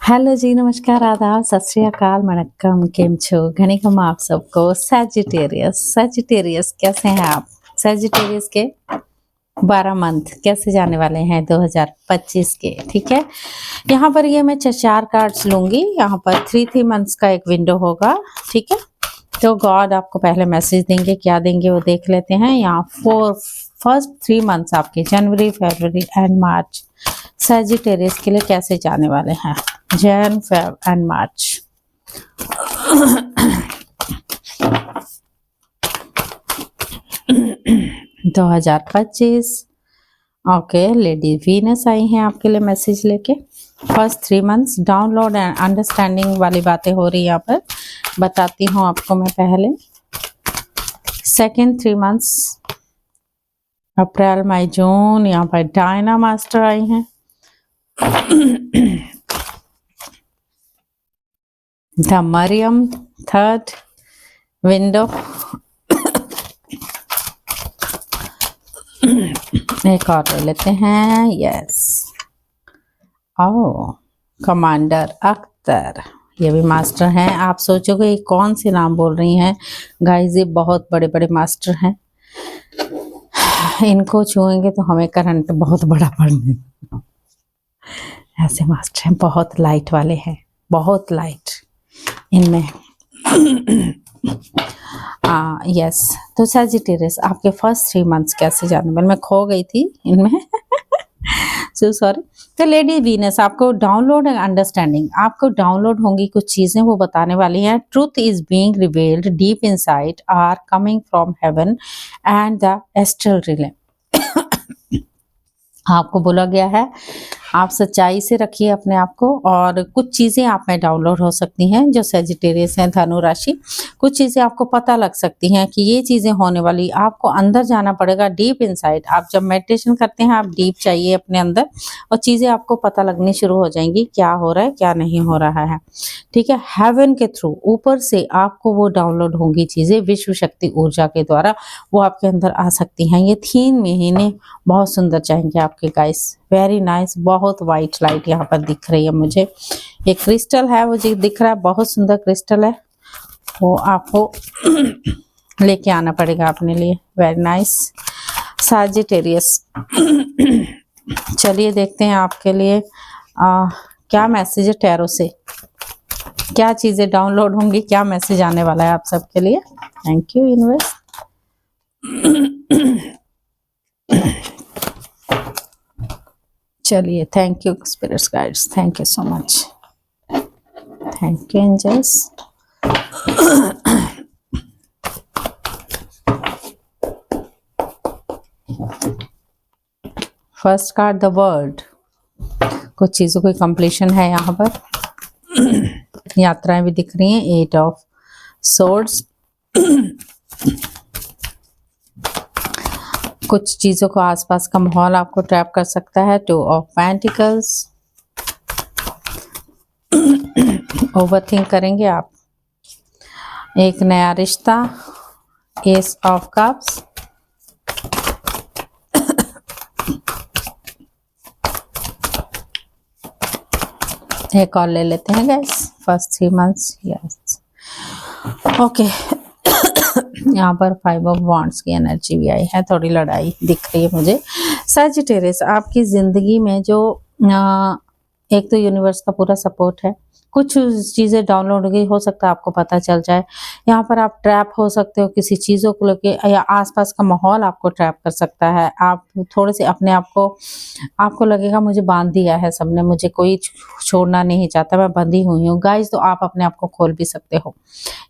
Hello जी, नमस्कार, आदाब, सत श्री अकाल, वणक्कम, केम छो? घणीकम आप सबको। सैजिटेरियस कैसे हैं आप? सैजिटेरियस के 12 मंथ कैसे जाने वाले हैं 2025 के, ठीक है। यहाँ पर ये मैं चार कार्ड्स लूंगी। यहाँ पर 3 मंथ्स का एक विंडो होगा, ठीक है। तो गॉड आपको पहले मैसेज देंगे, क्या देंगे वो देख लेते हैं। यहाँ फर्स्ट 3 मंथ्स आपके जनवरी, फरवरी एंड मार्च सैजिटेरियस के लिए कैसे जाने वाले हैं। जैन, फेब एंड मार्च। दो 2025। ओके, लेडी वीनस आई हैं आपके लिए मैसेज लेके। First 3 months download and understanding वाली बातें हो रही है यहाँ पर, बताती हूँ आपको मैं पहले। सेकेंड 3 मंथ्स अप्रैल, मई, जून, यहाँ पर डायना मास्टर आई हैं। The Mariam third window. एक और ले लेते हैं। यस, ओ कमांडर अख्तर, ये भी मास्टर हैं। आप सोचोगे ये कौन से नाम बोल रही हैं गाइस, ये बहुत बड़े बड़े मास्टर हैं। इनको छुएंगे तो हमें करंट बहुत बड़ा पड़ने, ऐसे मास्टर हैं। बहुत लाइट वाले हैं, बहुत लाइट इनमें। यस, तो सैजिटेरियस आपके फर्स्ट 3 मंथ्स कैसे जाने वाले, मैं खो गई थी इनमें। So sorry. तो लेडी वीनस आपको डाउनलोड एंड अंडरस्टैंडिंग, आपको डाउनलोड होंगी कुछ चीजें, वो बताने वाली हैं। Truth is being revealed deep inside are coming from heaven and the astral relay. आपको बोला गया है आप सच्चाई से रखिए अपने आप को, और कुछ चीज़ें आप में डाउनलोड हो सकती हैं जो सैजिटेरियस हैं, धनु राशि। कुछ चीज़ें आपको पता लग सकती हैं कि ये चीज़ें होने वाली। आपको अंदर जाना पड़ेगा, डीप इनसाइड। आप जब मेडिटेशन करते हैं आप डीप चाहिए अपने अंदर, और चीज़ें आपको पता लगनी शुरू हो जाएंगी क्या हो रहा है क्या नहीं हो रहा है, ठीक है। हेवन के थ्रू ऊपर से आपको वो डाउनलोड होंगी चीज़ें, विश्व शक्ति ऊर्जा के द्वारा वो आपके अंदर आ सकती हैं। ये 3 महीने बहुत सुंदर जाएंगे आपके गाइस, वेरी नाइस। बहुत वाइट लाइट यहाँ पर दिख रही है मुझे। एक क्रिस्टल है वो जी दिख रहा है, बहुत सुंदर क्रिस्टल है, वो आपको लेके आना पड़ेगा अपने लिए। Very nice Sagittarius. चलिए देखते हैं आपके लिए क्या मैसेज है टैरो से, क्या चीजें डाउनलोड होंगी, क्या मैसेज आने वाला है आप सबके लिए। Thank you universe. चलिए, thank you spirits guides, thank you so much, thank you angels. First card the world, कुछ चीज़ों की कंप्लीशन है यहाँ पर। यात्राएं भी दिख रही हैं। 8 ऑफ सोर्ड्स, कुछ चीज़ों को आसपास का माहौल आपको ट्रैप कर सकता है। 2 ऑफ पेंटिकल्स, ओवरथिंक करेंगे आप। एक नया रिश्ता। एस ऑफ कप्स, एक और ले लेते हैं guys. First 3 months, yes okay. यहाँ पर 5 ऑफ वॉन्ड्स की एनर्जी भी आई है, थोड़ी लड़ाई दिख रही है मुझे। सैजिटेरियस आपकी जिंदगी में जो एक तो यूनिवर्स का पूरा सपोर्ट है, कुछ चीज़ें डाउनलोड हो गई, हो सकता है आपको पता चल जाए। यहाँ पर आप ट्रैप हो सकते हो किसी चीज़ों को लेके, या आसपास का माहौल आपको ट्रैप कर सकता है। आप थोड़े से अपने आप को, आपको लगेगा मुझे बांध दिया है सबने, मुझे कोई छोड़ना नहीं चाहता, मैं बंधी हुई हूँ गाइस। तो आप अपने आप को खोल भी सकते हो।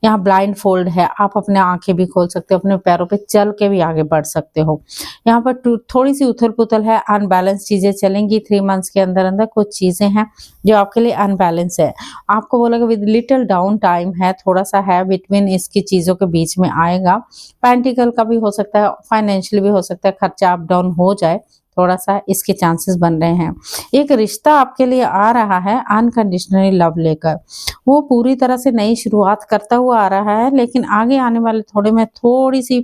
यहाँ ब्लाइंड फोल्ड है, आप अपने आंखें भी खोल सकते हो, अपने पैरों पे चल के भी आगे बढ़ सकते हो। यहाँ पर थोड़ी सी उथल पुथल है, अनबैलेंस चीज़ें चलेंगी 3 मंथ्स के अंदर अंदर। कुछ चीज़ें हैं जो आपके लिए अनबैलेंस है, आपको बोला विद लिटिल डाउन टाइम है, थोड़ा सा है बिटवीन, इसकी चीज़ों के बीच में आएगा। पेंटिकल का भी हो सकता है, फाइनेंशियल भी हो सकता है, खर्चा अप डाउन हो जाए, थोड़ा सा इसके चांसेस बन रहे हैं। एक रिश्ता आपके लिए आ रहा है अनकंडीशनली लव लेकर, वो पूरी तरह से नई शुरुआत करता हुआ आ रहा है, लेकिन आगे आने वाले थोड़े में थोड़ी सी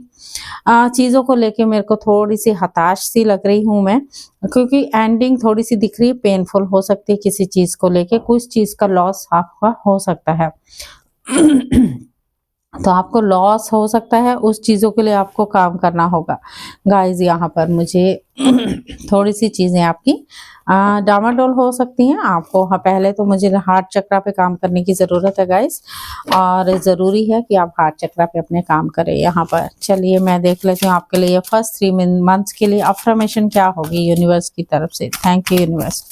चीज़ों को लेके मेरे को थोड़ी सी हताश सी लग रही हूँ मैं, क्योंकि एंडिंग थोड़ी सी दिख रही है, पेनफुल हो सकती है किसी चीज़ को लेके, कुछ चीज़ का लॉस आपका हो सकता है। तो आपको लॉस हो सकता है, उस चीज़ों के लिए आपको काम करना होगा गाइज। यहाँ पर मुझे थोड़ी सी चीज़ें आपकी डामाडोल हो सकती हैं आपको। हाँ, पहले तो मुझे हार्ट चक्रा पे काम करने की ज़रूरत है गाइज, और ज़रूरी है कि आप हार्ट चक्रा पे अपने काम करें। यहाँ पर चलिए मैं देख लेती हूँ आपके लिए फर्स्ट 3 मंथ्स के लिए अफर्मेशन क्या होगी यूनिवर्स की तरफ से। Thank you universe.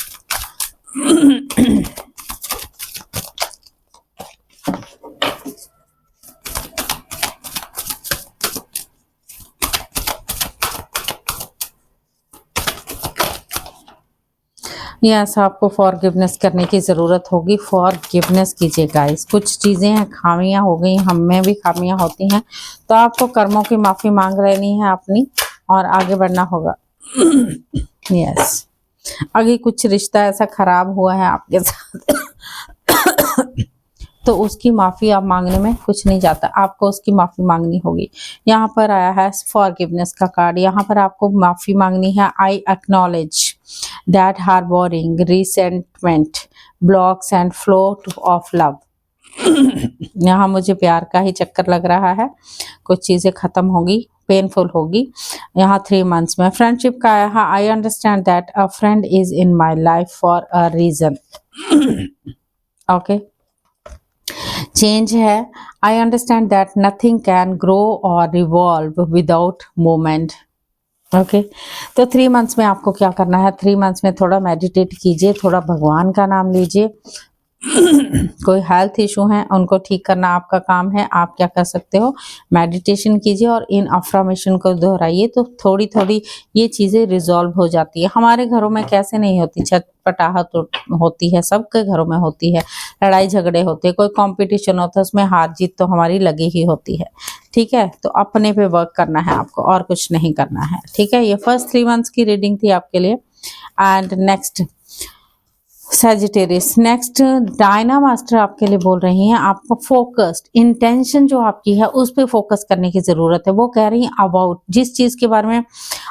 यस, आपको फॉरगिवनेस करने की ज़रूरत होगी। फॉरगिवनेस कीजिए गाइस। कुछ चीज़ें हैं, खामियां हो गई, हम में भी खामियां होती हैं, तो आपको कर्मों की माफ़ी मांग लेनी है अपनी और आगे बढ़ना होगा। यस, अभी कुछ रिश्ता ऐसा खराब हुआ है आपके साथ तो उसकी माफ़ी आप मांगने में कुछ नहीं जाता, आपको उसकी माफ़ी मांगनी होगी। यहाँ पर आया है फॉरगिवनेस का कार्ड। यहाँ पर आपको माफ़ी मांगनी है। I acknowledge that harbouring resentment blocks and flow of love. यहाँ मुझे प्यार का ही चक्कर लग रहा है, कुछ चीज़ें ख़त्म होगी, पेनफुल होगी। यहाँ 3 मंथ्स में फ्रेंडशिप का आया है। I understand that a friend is in my life for a reason. Okay, change है। I understand that nothing can grow or revolve without moment. Okay, तो 3 मंथ्स में आपको क्या करना है? 3 मंथ्स में थोड़ा मेडिटेट कीजिए, थोड़ा भगवान का नाम लीजिए। कोई हेल्थ इशू है उनको ठीक करना आपका काम है। आप क्या कर सकते हो? मेडिटेशन कीजिए और इन अफर्मेशन को दोहराइए, तो थोड़ी थोड़ी ये चीज़ें रिजॉल्व हो जाती है। हमारे घरों में कैसे नहीं होती, छटपटाहट होती है, सबके घरों में होती है, लड़ाई झगड़े होते हैं, कोई कंपटीशन होता है, उसमें हार जीत तो हमारी लगी ही होती है। ठीक है, तो अपने पे वर्क करना है आपको और कुछ नहीं करना है। ठीक है, ये फर्स्ट 3 मंथ्स की रीडिंग थी आपके लिए। And next Sagittarius, next Diana master आपके लिए बोल रही हैं, आपको फोकस्ड इंटेंशन जो आपकी है उस पे फोकस करने की ज़रूरत है। वो कह रही हैं अबाउट जिस चीज़ के बारे में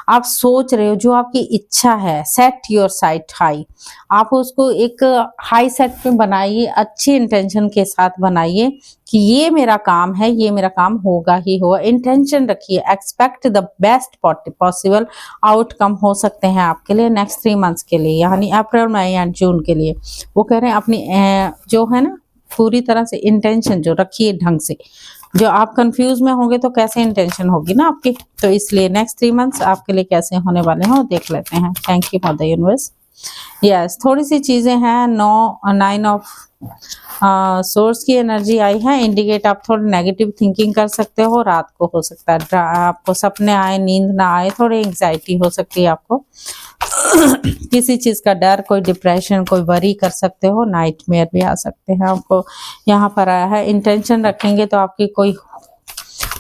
आप सोच रहे हो, जो आपकी इच्छा है, सेट योर साइट हाई। आप उसको एक हाई सेट पे बनाइए, अच्छी इंटेंशन के साथ बनाइए कि ये मेरा काम है, ये मेरा काम होगा ही होगा। इंटेंशन रखिए, expect the best possible outcome हो सकते हैं आपके लिए नेक्स्ट 3 मंथ्स के लिए, यानी अप्रैल मई एंड जून के लिए। वो कह रहे हैं अपनी जो है ना पूरी तरह से इंटेंशन जो रखिए ढंग से। जो आप कंफ्यूज में होंगे तो कैसे इंटेंशन होगी ना आपकी, तो इसलिए नेक्स्ट 3 मंथ्स आपके लिए कैसे होने वाले हैं देख लेते हैं। Thank you for the universe. Yes, थोड़ी सी चीज़ें हैं। 9 ऑफ सोर्स की एनर्जी आई है, इंडिकेट आप थोड़ी नेगेटिव थिंकिंग कर सकते हो। रात को हो सकता है आपको सपने आए, नींद ना आए, थोड़ी एंग्जाइटी हो सकती है आपको किसी चीज़ का डर, कोई डिप्रेशन, कोई वरी कर सकते हो, नाइटमेयर भी आ सकते हैं आपको। यहाँ पर आया है इंटेंशन रखेंगे तो आपकी कोई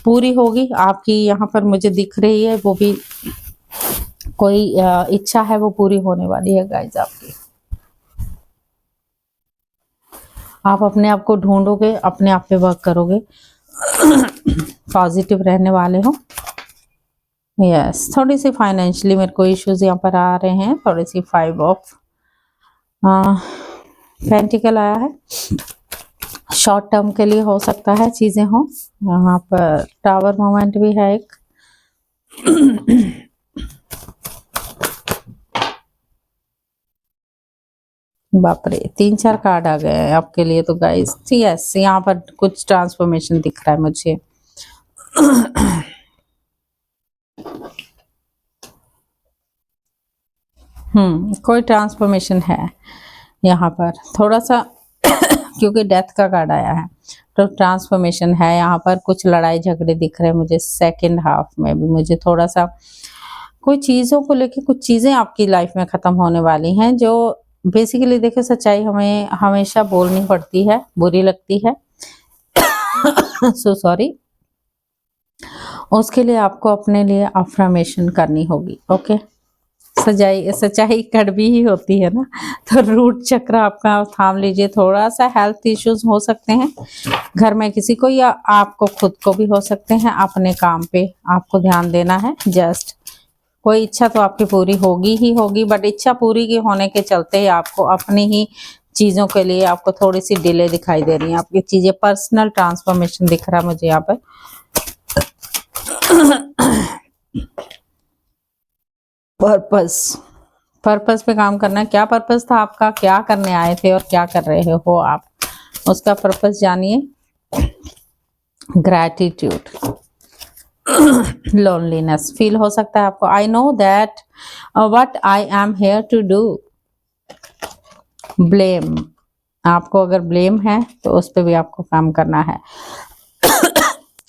पूरी होगी। आपकी यहाँ पर मुझे दिख रही है वो भी कोई इच्छा है वो पूरी होने वाली है गाइज आपकी। आप अपने आप को ढूंढोगे, अपने आप पे वर्क करोगे, पॉजिटिव रहने वाले हो। यस, थोड़ी सी फाइनेंशियली मेरे को इश्यूज यहाँ पर आ रहे हैं, थोड़ी सी 5 ऑफ पेंटिकल आया है। शॉर्ट टर्म के लिए हो सकता है चीज़ें हो। यहाँ पर टावर मोमेंट भी है एक। बाप रे, 3-4 कार्ड आ गए हैं आपके लिए तो गाइस। यस, यहाँ पर कुछ ट्रांसफॉर्मेशन दिख रहा है मुझे। कोई ट्रांसफॉर्मेशन है यहाँ पर थोड़ा सा क्योंकि डेथ का कार्ड आया है तो ट्रांसफॉर्मेशन है यहाँ पर। कुछ लड़ाई झगड़े दिख रहे हैं मुझे सेकेंड हाफ में भी। मुझे थोड़ा सा कोई चीज़ों को लेके कुछ चीज़ें आपकी लाइफ में ख़त्म होने वाली हैं, जो बेसिकली देखो सच्चाई हमें हमेशा बोलनी पड़ती है, बुरी लगती है। सो सॉरी, उसके लिए आपको अपने लिए अफर्मेशन करनी होगी। ओके, सच्चाई कड़वी ही होती है ना। तो रूट चक्र आपका थाम लीजिए। थोड़ा सा हेल्थ इश्यूज हो सकते हैं घर में किसी को, या आपको खुद को भी हो सकते हैं। अपने काम पे आपको ध्यान देना है। जस्ट कोई इच्छा तो आपकी पूरी होगी ही होगी, बट इच्छा पूरी की होने के चलते ही आपको अपनी ही चीज़ों के लिए आपको थोड़ी सी डिले दिखाई दे रही है। आपकी चीज़ें पर्सनल ट्रांसफॉर्मेशन दिख रहा है मुझे यहाँ पर। पर्पस पे काम करना है। क्या पर्पस था आपका, क्या करने आए थे और क्या कर रहे हो आप, उसका पर्पस जानिए। ग्रैटिट्यूड, लोनलीनेस फील हो सकता है आपको। I know that what I am here to do. Blame, आपको अगर ब्लेम है तो उस पर भी आपको काम करना है।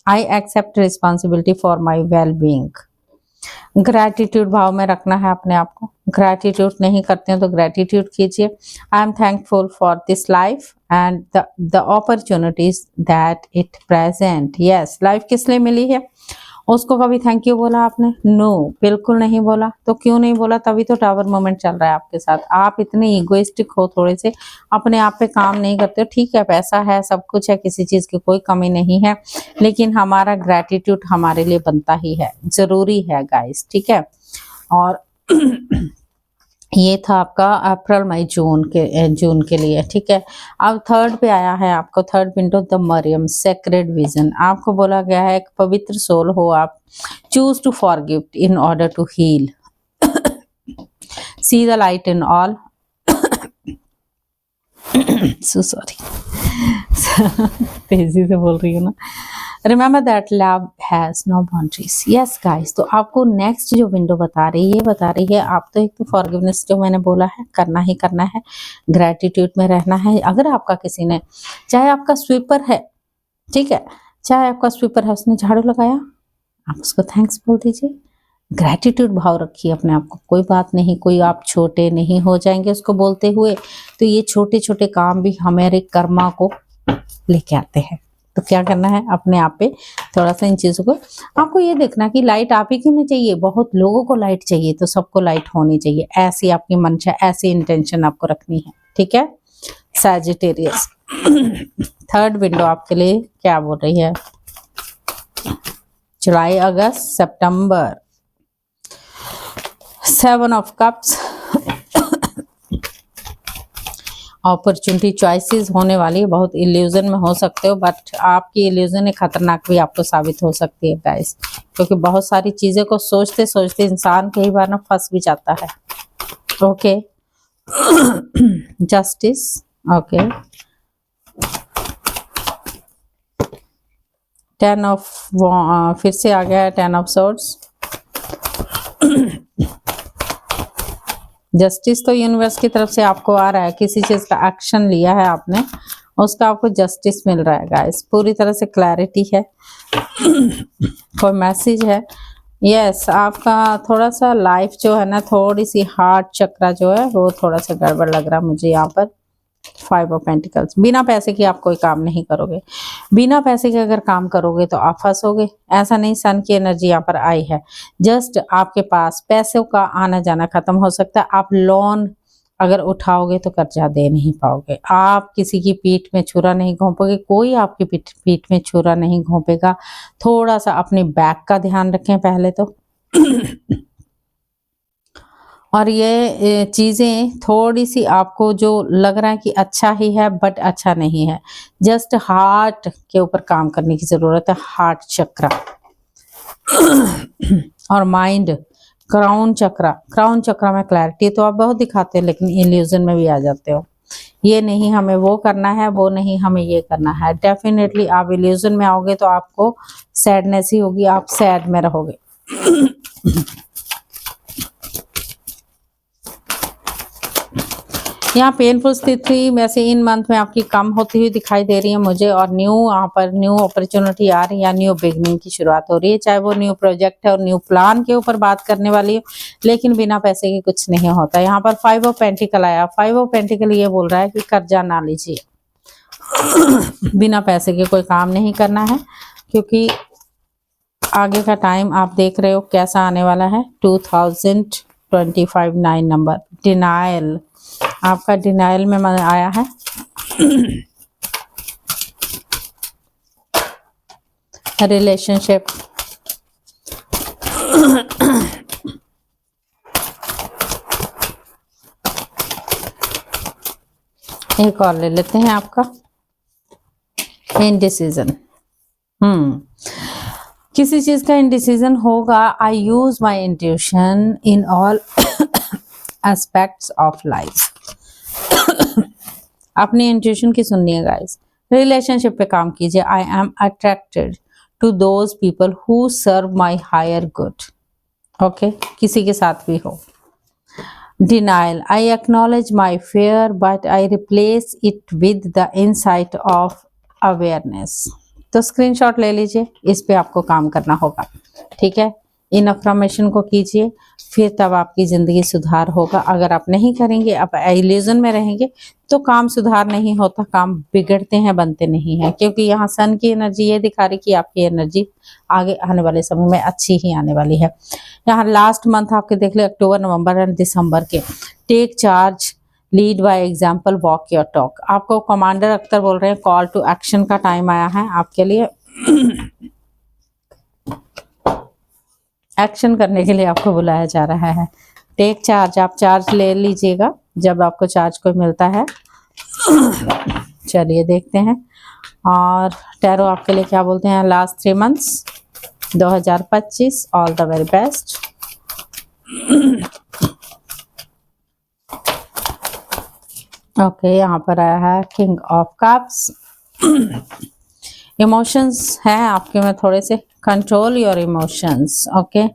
I accept responsibility for my well being. Gratitude भाव में रखना है अपने आप को। ग्रैटिट्यूड नहीं करते हैं तो ग्रैटिट्यूड कीजिए। I am thankful for this life and the opportunities that it present. Yes, life किस लिए मिली है, उसको कभी थैंक यू बोला आपने? नो, बिल्कुल नहीं बोला। तो क्यों नहीं बोला? तभी तो टावर मोमेंट चल रहा है आपके साथ। आप इतने इगोइस्टिक हो, थोड़े से अपने आप पे काम नहीं करते हो। ठीक है, पैसा है, सब कुछ है, किसी चीज़ की कोई कमी नहीं है, लेकिन हमारा ग्रैटिट्यूड हमारे लिए बनता ही है, जरूरी है गाइस, ठीक है। और ये था आपका अप्रैल मई जून के लिए, ठीक है। अब थर्ड पे आया है आपको, third window the Mariam sacred vision. आपको बोला गया है एक पवित्र सोल हो आप। Choose to forgive in order to heal. See the light in all. So sorry, तेजी से बोल रही हूँ ना। Remember that love has no boundaries. Yes guys, तो आपको नेक्स्ट जो विंडो बता रही है, ये बता रही है आप तो एक तो फॉरगिवनेस जो मैंने बोला है करना ही करना है, ग्रैटिट्यूड में रहना है। अगर आपका किसी ने, चाहे आपका स्वीपर है, ठीक है, चाहे आपका स्वीपर है, उसने झाड़ू लगाया, आप उसको थैंक्स बोल दीजिए। ग्रैटिट्यूड भाव रखिए अपने आप को। कोई बात नहीं, कोई आप छोटे नहीं हो जाएंगे उसको बोलते हुए। तो ये छोटे छोटे काम भी हमारे कर्मा को लेके आते हैं। तो क्या करना है, अपने आप पे थोड़ा सा इन चीज़ों को, आपको ये देखना कि लाइट आप ही क्यों नहीं चाहिए, बहुत लोगों को लाइट चाहिए, तो सबको लाइट होनी चाहिए। ऐसी आपकी मंशा, ऐसी इंटेंशन आपको रखनी है, ठीक है। सैजिटेरियस, थर्ड विंडो आपके लिए क्या बोल रही है? जुलाई, अगस्त, सितंबर। 7 ऑफ कप्स, अपॉर्चुनिटी चॉइसेस होने वाली है। बहुत इल्यूजन में हो सकते हो, बट आपकी इल्यूजन खतरनाक भी आपको साबित हो सकती है गाइस, क्योंकि बहुत सारी चीज़ें को सोचते सोचते इंसान कई बार ना फंस भी जाता है। Okay, justice, okay. 10 ऑफ, फिर से आ गया है 10 ऑफ सोर्ड्स। जस्टिस तो यूनिवर्स की तरफ से आपको आ रहा है, किसी चीज़ का एक्शन लिया है आपने, उसका आपको जस्टिस मिल रहा है गाइस। पूरी तरह से क्लैरिटी है, कोई मैसेज है। यस, आपका थोड़ा सा लाइफ जो है ना, थोड़ी सी हार्ट चक्रा जो है वो थोड़ा सा गड़बड़ लग रहा है मुझे यहाँ पर। 5 ऑफ पेंटिकल्स, बिना पैसे के आप कोई काम नहीं करोगे। बिना पैसे के अगर काम करोगे तो आप फंसोगे। ऐसा नहीं, सन की एनर्जी यहाँ पर आई है। जस्ट आपके पास पैसों का आना जाना खत्म हो सकता है। आप लोन अगर उठाओगे तो कर्जा दे नहीं पाओगे। आप किसी की पीठ में छुरा नहीं घोंपोगे, कोई आपकी पीठ में छुरा नहीं घोंपेगा। थोड़ा सा अपनी बैक का ध्यान रखें पहले तो। और ये चीज़ें थोड़ी सी आपको जो लग रहा है कि अच्छा ही है, बट अच्छा नहीं है। जस्ट हार्ट के ऊपर काम करने की ज़रूरत है, हार्ट चक्रा और माइंड, क्राउन चक्रा में क्लैरिटी तो आप बहुत दिखाते हैं, लेकिन इल्यूजन में भी आ जाते हो। ये नहीं हमें वो करना है, वो नहीं हमें ये करना है। डेफिनेटली आप इल्यूजन में आओगे तो आपको सैडनेस ही होगी, आप सैड में रहोगे। यहाँ पेनफुल स्थिति वैसे इन मंथ में आपकी कम होती हुई दिखाई दे रही है मुझे, और न्यू यहाँ पर न्यू अपॉर्चुनिटी आ रही है, न्यू बिगनिंग की शुरुआत हो रही है। चाहे वो न्यू प्रोजेक्ट है और न्यू प्लान के ऊपर बात करने वाली हो, लेकिन बिना पैसे के कुछ नहीं होता। यहाँ पर 5 ऑफ पेंटिकल आया। 5 ऑफ पेंटिकल ये बोल रहा है कि कर्जा ना लीजिए। बिना पैसे के कोई काम नहीं करना है, क्योंकि आगे का टाइम आप देख रहे हो कैसा आने वाला है। 2000 25 9 नंबर, डिनायल, आपका डिनायल में आया है। रिलेशनशिप, एक और ले लेते हैं आपका इनडिसीजन। किसी चीज का इनडिसीजन होगा। I use my intuition in all aspects of life. अपनी इंट्यूशन की सुननी है गाइस। रिलेशनशिप पे काम कीजिए। I am attracted to those people who serve my higher good. Okay, किसी के साथ भी हो। Denial, I acknowledge my fear but I replace it with the insight of awareness. तो स्क्रीनशॉट ले लीजिए, इस पे आपको काम करना होगा। ठीक है, इन अफर्मेशन को कीजिए, फिर तब आपकी ज़िंदगी सुधार होगा। अगर आप नहीं करेंगे, आप इल्यूजन में रहेंगे, तो काम सुधार नहीं होता, काम बिगड़ते हैं, बनते नहीं हैं। क्योंकि यहाँ सन की एनर्जी ये दिखा रही कि आपकी एनर्जी आगे आने वाले समय में अच्छी ही आने वाली है। यहाँ लास्ट मंथ आपके देख ले, अक्टूबर, नवंबर एंड दिसंबर के। Take charge, lead by example, walk your talk. आपको कमांडर अख्तर बोल रहे हैं, कॉल टू एक्शन का टाइम आया है आपके लिए। एक्शन करने के लिए आपको बुलाया जा रहा है। टेक चार्ज, आप चार्ज ले लीजिएगा जब आपको चार्ज कोई मिलता है। चलिए देखते हैं। और टैरो आपके लिए क्या बोलते हैं। Last 3 months 2025, all the very best. Okay, यहाँ पर आया है किंग ऑफ कप्स। इमोशंस हैं आपके में थोड़े से, control your emotions. Okay,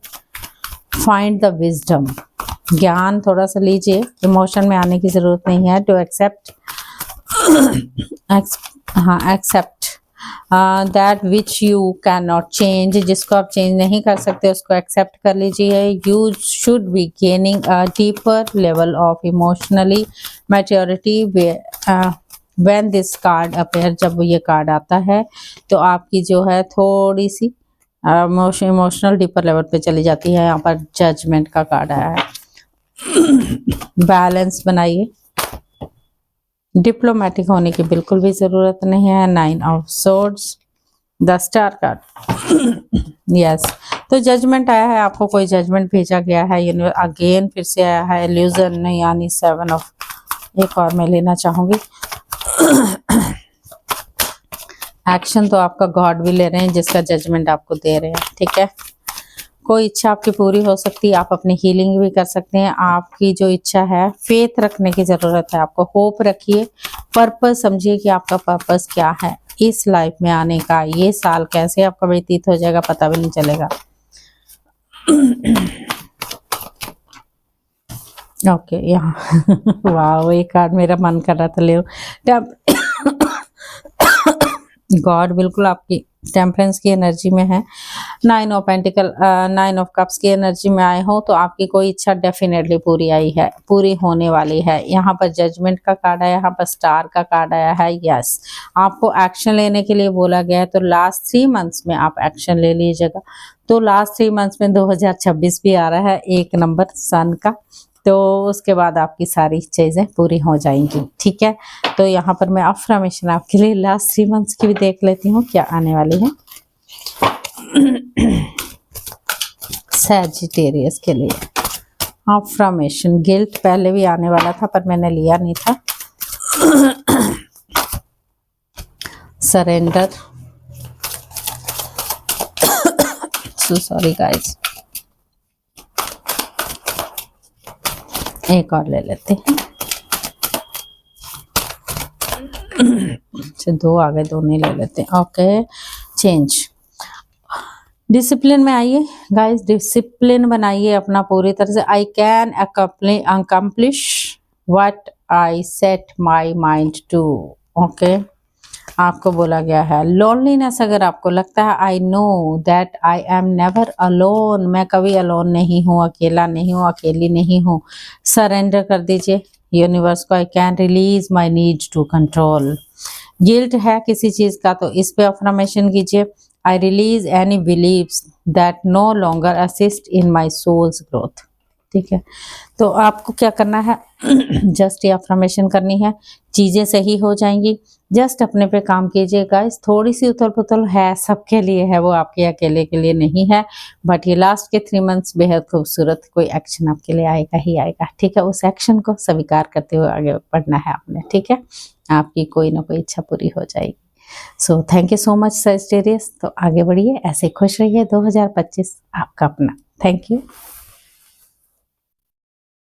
find the wisdom, ज्ञान थोड़ा सा लीजिए, इमोशन में आने की जरूरत नहीं है। To accept, accept that which you can not change, जिसको आप चेंज नहीं कर सकते उसको एक्सेप्ट कर लीजिए। You should be gaining a deeper level of emotionally maturity when this card appear. जब ये कार्ड आता है तो आपकी जो है थोड़ी सी इमोशनल डीपर लेवल पे चली जाती है। यहाँ पर जजमेंट का कार्ड आया है। बैलेंस बनाइए, डिप्लोमेटिक होने की बिल्कुल भी जरूरत नहीं है। 9 of swords, the star card. Yes, तो जजमेंट आया है, आपको कोई जजमेंट भेजा गया है। अगेन फिर से आया है इल्यूजन, नहीं यानी 7 ऑफ, एक और मैं लेना चाहूंगी। एक्शन तो आपका गॉड भी ले रहे हैं, जिसका जजमेंट आपको दे रहे हैं। ठीक है, कोई इच्छा आपकी पूरी हो सकती है, आप अपनी हीलिंग भी कर सकते हैं। आपकी जो इच्छा है, फेथ रखने की जरूरत है आपको, होप रखिए, पर्पस समझिए कि आपका पर्पस क्या है इस लाइफ में आने का। ये साल कैसे आपका व्यतीत हो जाएगा पता भी नहीं चलेगा। ओके, यहाँ वाह, एक कार्ड मेरा मन कर रहा था ले गॉड बिल्कुल आपकी टेम्परेंस की एनर्जी में है। 9 ऑफ पेंटिकल, 9 ऑफ कप्स की एनर्जी में आए हो तो आपकी कोई इच्छा डेफिनेटली पूरी आई है, पूरी होने वाली है। यहाँ पर जजमेंट का कार्ड आया, यहाँ पर स्टार का कार्ड आया है। यस, आपको एक्शन लेने के लिए बोला गया है, तो लास्ट 3 मंथ्स में आप एक्शन ले लीजिएगा। तो लास्ट 3 मंथ्स में 2026 भी आ रहा है, 1 नंबर सन का, तो उसके बाद आपकी सारी चीज़ें पूरी हो जाएंगी। ठीक है, तो यहाँ पर मैं अफर्मेशन आपके लिए लास्ट 3 मंथ्स की भी देख लेती हूँ क्या आने वाली है। सैजिटेरियस के लिए अफर्मेशन, गिल्ट पहले भी आने वाला था पर मैंने लिया नहीं था। सरेंडर, सो सॉरी गाइस, एक और ले लेते हैं। दो आ गए, दो नहीं ले लेते। ओके, चेंज, डिसिप्लिन में आइए गाइस, डिसिप्लिन बनाइए अपना पूरी तरह से। I can accomplish what I set my mind to. Okay, आपको बोला गया है लोनलीनेस अगर आपको लगता है, I know that I am never alone, मैं कभी अलोन नहीं हूँ, अकेला नहीं हूँ, अकेली नहीं हूँ। सरेंडर कर दीजिए यूनिवर्स को। I can release my need to control. Guilt है किसी चीज़ का तो इस पे अफर्मेशन कीजिए। I release any believes that no longer assist in my soul's growth. ठीक है, तो आपको क्या करना है जस्ट ये अफर्मेशन करनी है, चीज़ें सही हो जाएंगी। जस्ट अपने पे काम कीजिए गाइस। थोड़ी सी उथल पुथल है, सबके लिए है, वो आपके अकेले के लिए नहीं है। बट ये लास्ट के 3 मंथ्स बेहद खूबसूरत कोई एक्शन आपके लिए आएगा ही आएगा। ठीक है, उस एक्शन को स्वीकार करते हुए आगे बढ़ना है आपने। ठीक है, आपकी कोई ना कोई इच्छा पूरी हो जाएगी। So thank you so much Sagittarius. तो आगे बढ़िए, ऐसे खुश रहिए। 2025 आपका अपना। Thank you.